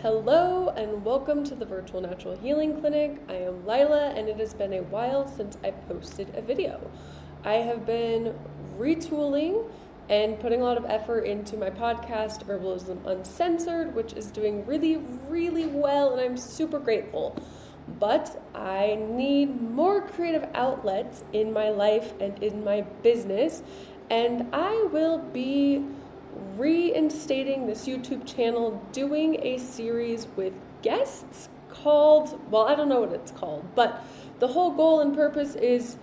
Hello and welcome to the Virtual Natural Healing Clinic. I am Lila and it has been a while since I posted a video. I have been retooling and putting a lot of effort into my podcast, Herbalism Uncensored, which is doing really well and I'm super grateful. But I need more creative outlets in my life and in my business, and I will be reinstating this YouTube channel, doing a series with guests called, well, I don't know what it's called, but the whole goal and purpose is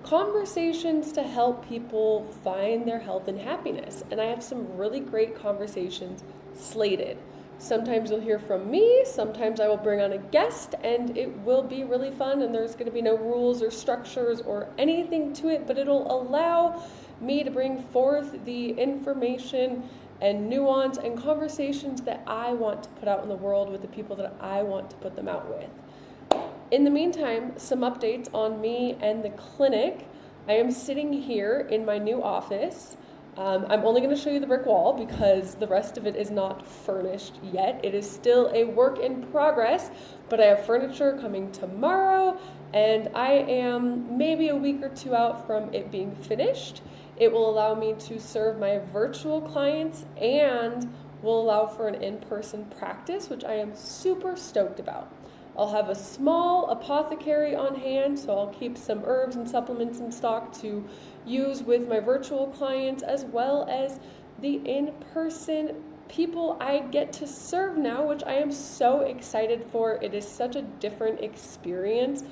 conversations to help people find their health and happiness. And I have some really great conversations slated. Sometimes you'll hear from me, sometimes I will bring on a guest, and it will be really fun, and there's going to be no rules or structures or anything to it, but it'll allow me to bring forth the information and nuance and conversations that I want to put out in the world with the people that I want to put them out with. In the meantime, some updates on me and the clinic. I am sitting here in my new office. I'm only going to show you the brick wall because the rest of it is not furnished yet. It is still a work in progress, but I have furniture coming tomorrow, and I am maybe a week or two out from it being finished. It will allow me to serve my virtual clients and will allow for an in-person practice, which I am super stoked about. I'll have a small apothecary on hand, so I'll keep some herbs and supplements in stock to use with my virtual clients, as well as the in-person people I get to serve now, which I am so excited for. It is such a different experience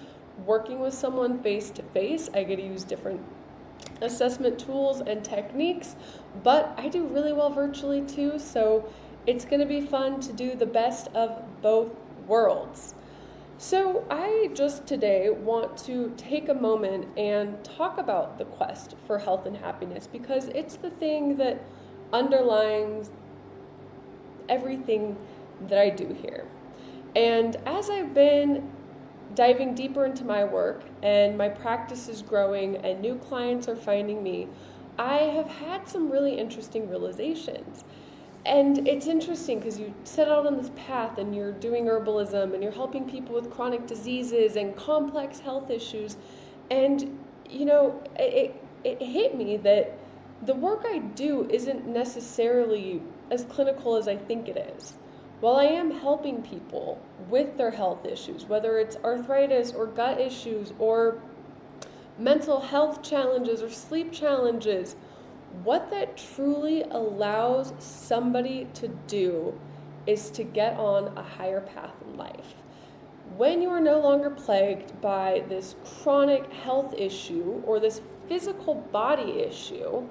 working with someone face-to-face. I get to use different assessment tools and techniques, but I do really well virtually too, so it's going to be fun to do the best of both worlds. So I just today want to take a moment and talk about the quest for health and happiness, because it's the thing that underlines everything that I do here. And as I've been diving deeper into my work and my practice is growing and new clients are finding me, I have had some really interesting realizations. And it's interesting because you set out on this path and you're doing herbalism and you're helping people with chronic diseases and complex health issues. And, you know, it hit me that the work I do isn't necessarily as clinical as I think it is. While I am helping people with their health issues, whether it's arthritis or gut issues or mental health challenges or sleep challenges, what that truly allows somebody to do is to get on a higher path in life. When you are no longer plagued by this chronic health issue or this physical body issue,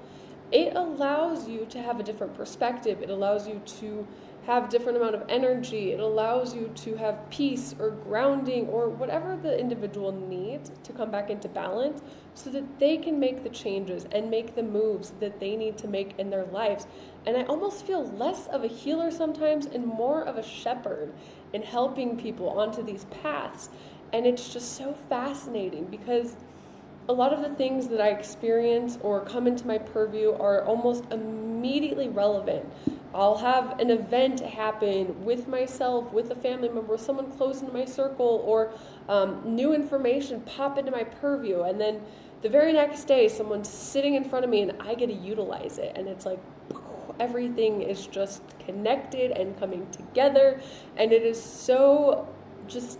it allows you to have a different perspective. It allows you to have a different amount of energy. It allows you to have peace or grounding or whatever the individual needs to come back into balance so that they can make the changes and make the moves that they need to make in their lives. And I almost feel less of a healer sometimes and more of a shepherd in helping people onto these paths. And it's just so fascinating because a lot of the things that I experience or come into my purview are almost immediately relevant. I'll have an event happen with myself, with a family member, someone close into my circle, or new information pop into my purview. And then the very next day, someone's sitting in front of me and I get to utilize it. And it's like everything is just connected and coming together. And it is so just,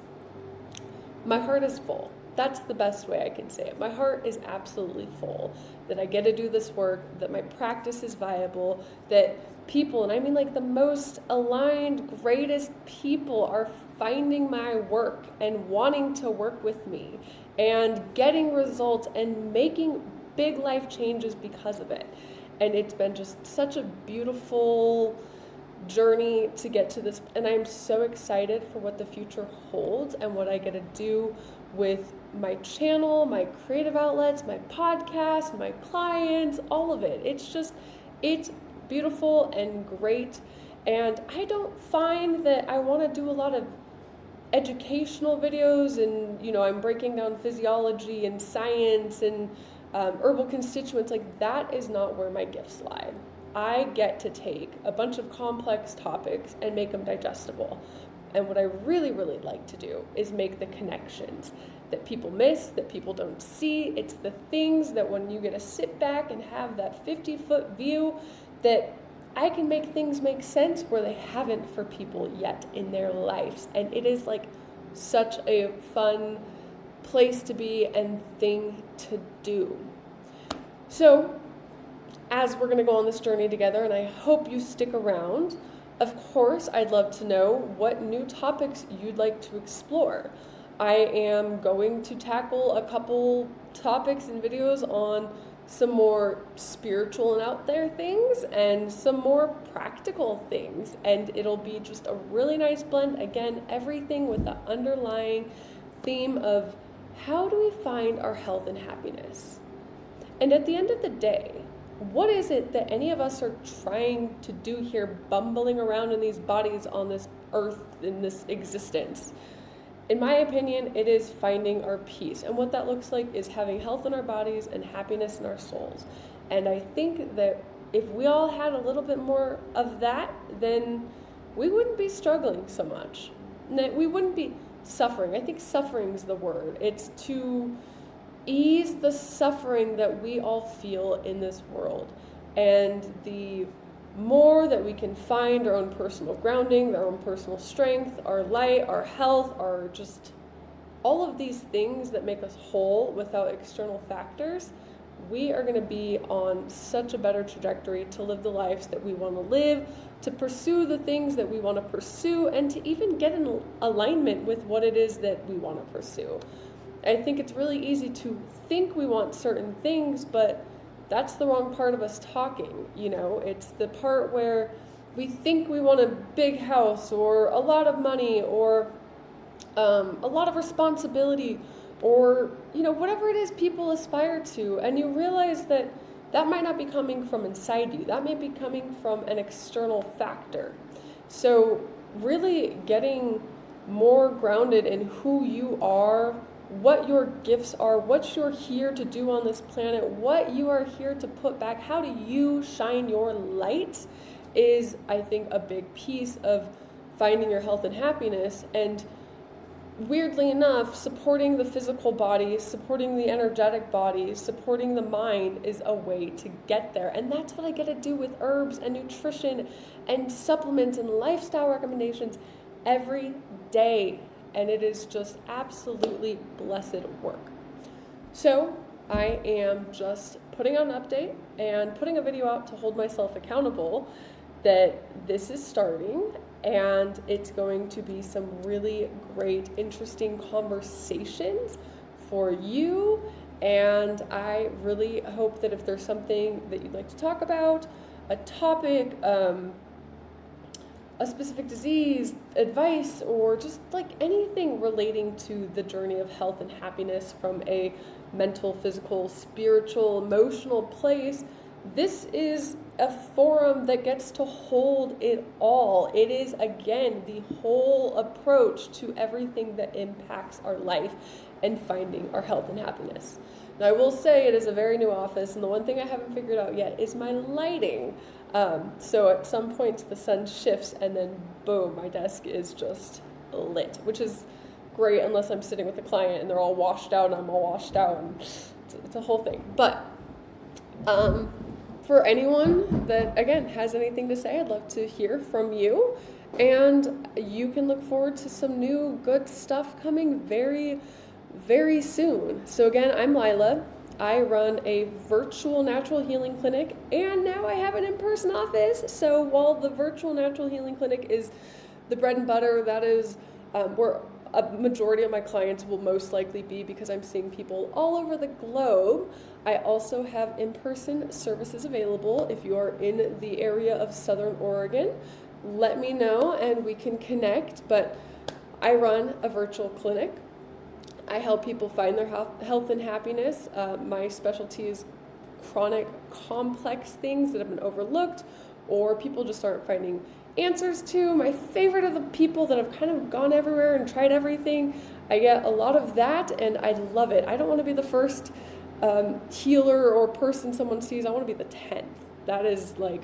my heart is full. That's the best way I can say it. My heart is absolutely full that I get to do this work, that my practice is viable, that people, and I mean like the most aligned, greatest people are finding my work and wanting to work with me and getting results and making big life changes because of it. And it's been just such a beautiful journey to get to this, and I'm so excited for what the future holds and what I get to do with my channel, my creative outlets, my podcast, my clients, all of it. It's beautiful and great, and I don't find that I want to do a lot of educational videos and, you know, I'm breaking down physiology and science and herbal constituents. Like, that is not where my gifts lie. I get to take a bunch of complex topics and make them digestible. And what I really, really like to do is make the connections that people miss, that people don't see. It's the things that when you get to sit back and have that 50-foot view, that I can make things make sense where they haven't for people yet in their lives. And it is like such a fun place to be and thing to do. So, as we're going to go on this journey together, and I hope you stick around, of course, I'd love to know what new topics you'd like to explore. I am going to tackle a couple topics and videos on some more spiritual and out there things and some more practical things. And it'll be just a really nice blend. Again, everything with the underlying theme of how do we find our health and happiness? And at the end of the day, what is it that any of us are trying to do here, bumbling around in these bodies on this earth, in this existence? In my opinion, it is finding our peace. And what that looks like is having health in our bodies and happiness in our souls. And I think that if we all had a little bit more of that, then we wouldn't be struggling so much. We wouldn't be suffering. I think suffering is the word. It's to ease the suffering that we all feel in this world. And the more that we can find our own personal grounding, our own personal strength, our light, our health, our just all of these things that make us whole without external factors, we are going to be on such a better trajectory to live the lives that we want to live, to pursue the things that we want to pursue, and to even get in alignment with what it is that we want to pursue. I think it's really easy to think we want certain things, but that's the wrong part of us talking. It's the part where we think we want a big house or a lot of money or a lot of responsibility or, whatever it is people aspire to. And you realize that that might not be coming from inside you. That may be coming from an external factor. So really getting more grounded in who you are, what your gifts are, what you're here to do on this planet, what you are here to put back, how do you shine your light is, I think, a big piece of finding your health and happiness. And weirdly enough, supporting the physical body, supporting the energetic body, supporting the mind is a way to get there. And that's what I get to do with herbs and nutrition and supplements and lifestyle recommendations every day. And it is just absolutely blessed work. So I am just putting out an update and putting a video out to hold myself accountable that this is starting, and it's going to be some really great, interesting conversations for you. And I really hope that if there's something that you'd like to talk about, a topic, a specific disease, advice, or just like anything relating to the journey of health and happiness from a mental, physical, spiritual, emotional place, this is a forum that gets to hold it all. It is, again, the whole approach to everything that impacts our life and finding our health and happiness. Now, I will say it is a very new office, and the one thing I haven't figured out yet is my lighting. So at some points the sun shifts and then boom, my desk is just lit, which is great unless I'm sitting with a client and they're all washed out and I'm all washed out, and it's a whole thing. But for anyone that, again, has anything to say, I'd love to hear from you. And you can look forward to some new good stuff coming very, very soon. So again, I'm Lila. I run a virtual natural healing clinic, and now I have an in-person office. So while the virtual natural healing clinic is the bread and butter, that is where a majority of my clients will most likely be, because I'm seeing people all over the globe. I also have in-person services available. If you are in the area of Southern Oregon, let me know and we can connect. But I run a virtual clinic. I help people find their health and happiness. My specialty is chronic, complex things that have been overlooked or people just aren't finding answers to. My favorite are the people that have kind of gone everywhere and tried everything. I get a lot of that, and I love it. I don't want to be the first healer or person someone sees. I want to be the 10th. That is like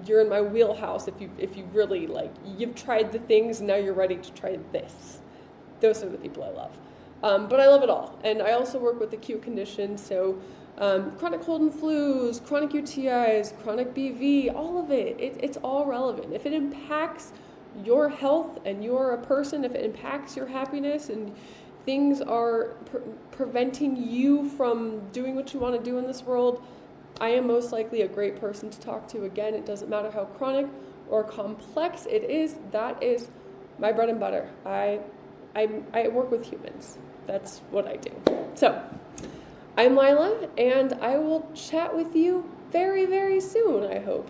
you're in my wheelhouse if you really like, you've tried the things and now you're ready to try this. Those are the people I love. But I love it all. And I also work with acute conditions, so chronic cold and flus, chronic UTIs, chronic BV, all of it. It's all relevant. If it impacts your health and you're a person, if it impacts your happiness and things are preventing you from doing what you want to do in this world, I am most likely a great person to talk to. Again, it doesn't matter how chronic or complex it is. That is my bread and butter. I work with humans. That's what I do. So, I'm Lila, and I will chat with you very, very soon, I hope.